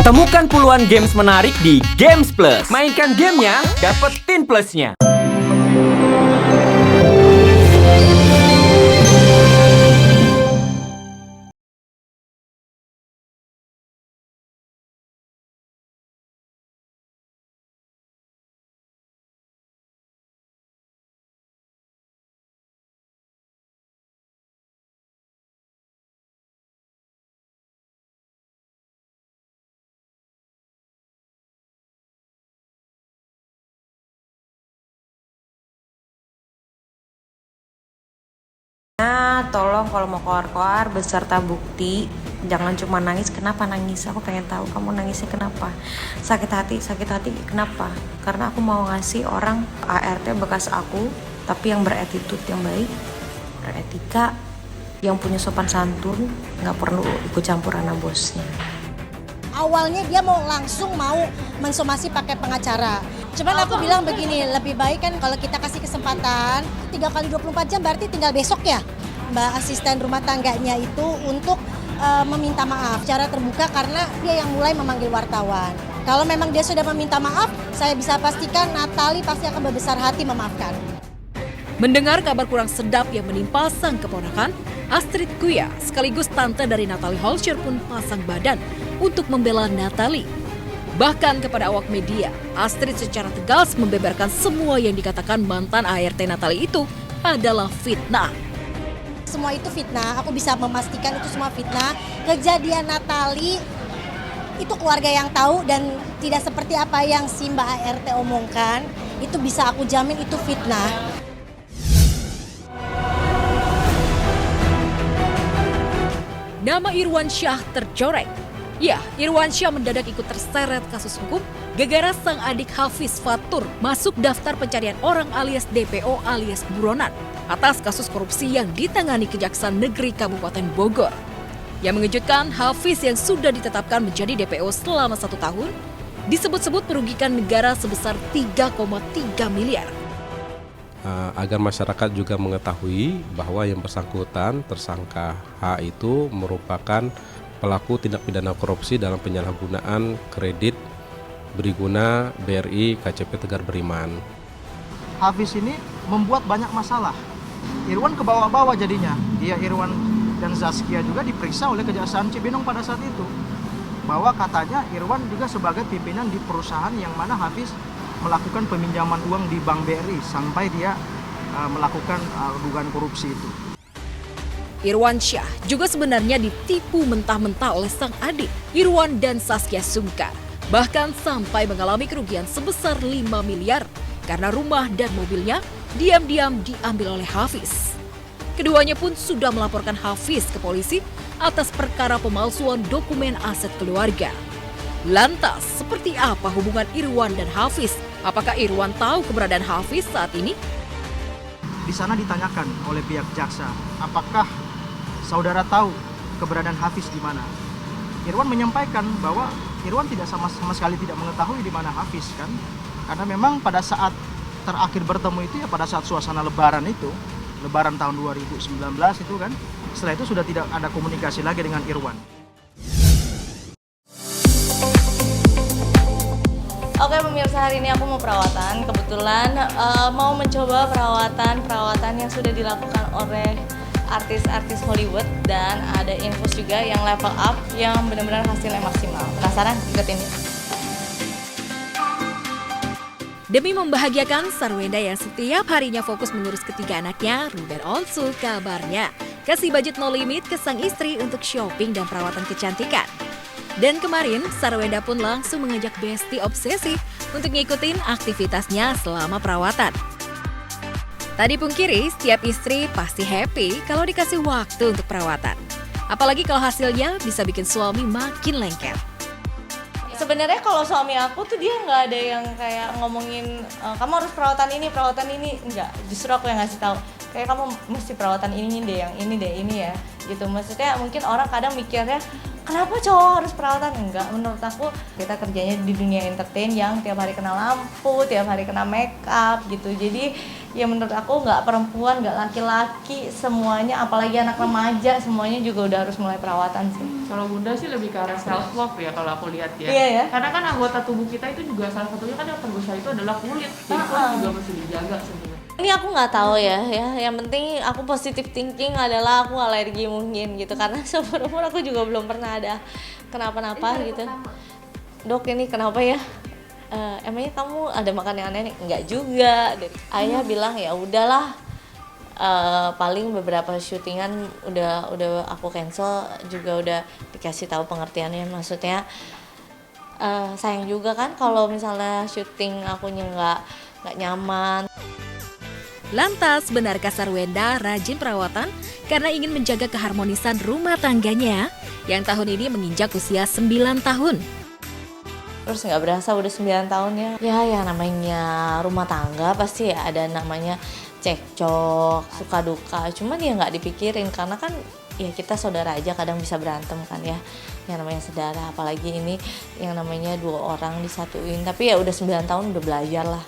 Temukan puluhan games menarik di Games Plus. Mainkan gamenya, dapetin plusnya. Tolong kalau mau koar-koar beserta bukti, jangan cuma nangis. Kenapa nangis? Aku pengen tahu kamu nangisnya kenapa. Sakit hati kenapa? Karena aku mau ngasih orang ART bekas aku, tapi yang beretitude, yang baik, beretika, yang punya sopan santun, nggak perlu ikut campur anak bosnya. Awalnya dia langsung mau mensomasi pakai pengacara. Cuman aku bilang begini, lebih baik kan kalau kita kasih kesempatan 3 kali 24 jam berarti tinggal besok ya Mbak asisten rumah tangganya itu untuk meminta maaf secara terbuka karena dia yang mulai memanggil wartawan. Kalau memang dia sudah meminta maaf, saya bisa pastikan Natali pasti akan berbesar hati memaafkan. Mendengar kabar kurang sedap yang menimpa sang keponakan, Astrid Kuya sekaligus tante dari Natalie Holscher pun pasang badan untuk membela Natalie. Bahkan kepada awak media, Astrid secara tegas membeberkan semua yang dikatakan mantan ART Natalie itu adalah fitnah. Semua itu fitnah, aku bisa memastikan itu semua fitnah. Kejadian Natali itu keluarga yang tahu dan tidak seperti apa yang si Mbak ART omongkan. Itu bisa aku jamin itu fitnah. Nama Irwan Syah tercoreng. Ya, Irwan Syah mendadak ikut terseret kasus hukum gara-gara sang adik Hafiz Fatur masuk daftar pencarian orang alias DPO alias buronan atas kasus korupsi yang ditangani Kejaksaan Negeri Kabupaten Bogor. Yang mengejutkan, Hafiz yang sudah ditetapkan menjadi DPO selama 1 tahun disebut-sebut merugikan negara sebesar 3,3 miliar. Agar masyarakat juga mengetahui bahwa yang bersangkutan tersangka H itu merupakan pelaku tindak pidana korupsi dalam penyalahgunaan kredit Briguna BRI KCP Tegar Beriman. Hafiz ini membuat banyak masalah. Irwan ke bawah-bawah jadinya. Dia Irwan dan Zaskia juga diperiksa oleh Kejaksaan Cibinong pada saat itu. Bahwa katanya Irwan juga sebagai pimpinan di perusahaan yang mana Hafiz melakukan peminjaman uang di Bank BRI sampai dia melakukan dugaan korupsi itu. Irwan Syah juga sebenarnya ditipu mentah-mentah oleh sang adik, Irwan dan Saskia Sungkar. Bahkan sampai mengalami kerugian sebesar 5 miliar karena rumah dan mobilnya diam-diam diambil oleh Hafiz. Keduanya pun sudah melaporkan Hafiz ke polisi atas perkara pemalsuan dokumen aset keluarga. Lantas, seperti apa hubungan Irwan dan Hafiz? Apakah Irwan tahu keberadaan Hafiz saat ini? Di sana ditanyakan oleh pihak jaksa, apakah saudara tahu keberadaan Hafiz di mana? Irwan menyampaikan bahwa Irwan tidak sama sekali tidak mengetahui di mana Hafiz kan, karena memang pada saat terakhir bertemu itu ya pada saat suasana Lebaran itu, Lebaran tahun 2019 itu kan, setelah itu sudah tidak ada komunikasi lagi dengan Irwan. Oke pemirsa, hari ini aku mau perawatan. Kebetulan mau mencoba perawatan yang sudah dilakukan oleh artis-artis Hollywood dan ada infus juga yang level up yang benar-benar hasilnya maksimal. Penasaran? Ikutin. Demi membahagiakan Sarwenda yang setiap harinya fokus mengurus ketiga anaknya, Ruben Onsu kabarnya kasih budget no limit ke sang istri untuk shopping dan perawatan kecantikan. Dan kemarin, Sarwenda pun langsung mengajak Besti Obsesi untuk ngikutin aktivitasnya selama perawatan. Tadi pungkiri, setiap istri pasti happy kalau dikasih waktu untuk perawatan. Apalagi kalau hasilnya bisa bikin suami makin lengket. Sebenarnya kalau suami aku tuh dia nggak ada yang kayak ngomongin kamu harus perawatan ini, enggak. Justru aku yang ngasih tahu. Kayak kamu mesti perawatan ini deh, yang ini deh, ini ya. gitu. Maksudnya mungkin orang kadang mikirnya kenapa cowok harus perawatan? Enggak, menurut aku kita kerjanya di dunia entertain yang tiap hari kena lampu, tiap hari kena make up gitu. Jadi ya menurut aku nggak perempuan, nggak laki-laki, semuanya apalagi anak remaja semuanya juga udah harus mulai perawatan sih. Kalau Bunda sih lebih ke arah self love ya kalau aku lihat ya. Iya ya. Karena kan anggota tubuh kita itu juga salah satunya kan yang terbesar itu adalah kulit. Jadi kulit juga mesti dijaga sebenarnya. Ini aku nggak tahu ya. Yang penting aku positive thinking adalah aku alergi mungkin gitu karena seumur umur aku juga belum pernah ada kenapa-napa gitu. Dok ini kenapa ya? Emangnya kamu ada makan yang aneh? Enggak juga. Ayah bilang ya udahlah. Paling beberapa syutingan udah aku cancel juga udah dikasih tahu pengertiannya, maksudnya sayang juga kan kalau misalnya syuting akunya nggak nyaman. Lantas, benarkah Sarwenda rajin perawatan karena ingin menjaga keharmonisan rumah tangganya yang tahun ini menginjak usia 9 tahun? Terus nggak berasa udah 9 tahun ya. Ya namanya rumah tangga pasti ya ada namanya cekcok, suka duka. Cuman ya nggak dipikirin karena kan ya kita saudara aja kadang bisa berantem kan ya. Yang namanya saudara, apalagi ini yang namanya 2 orang disatuin. Tapi ya udah 9 tahun udah belajar lah.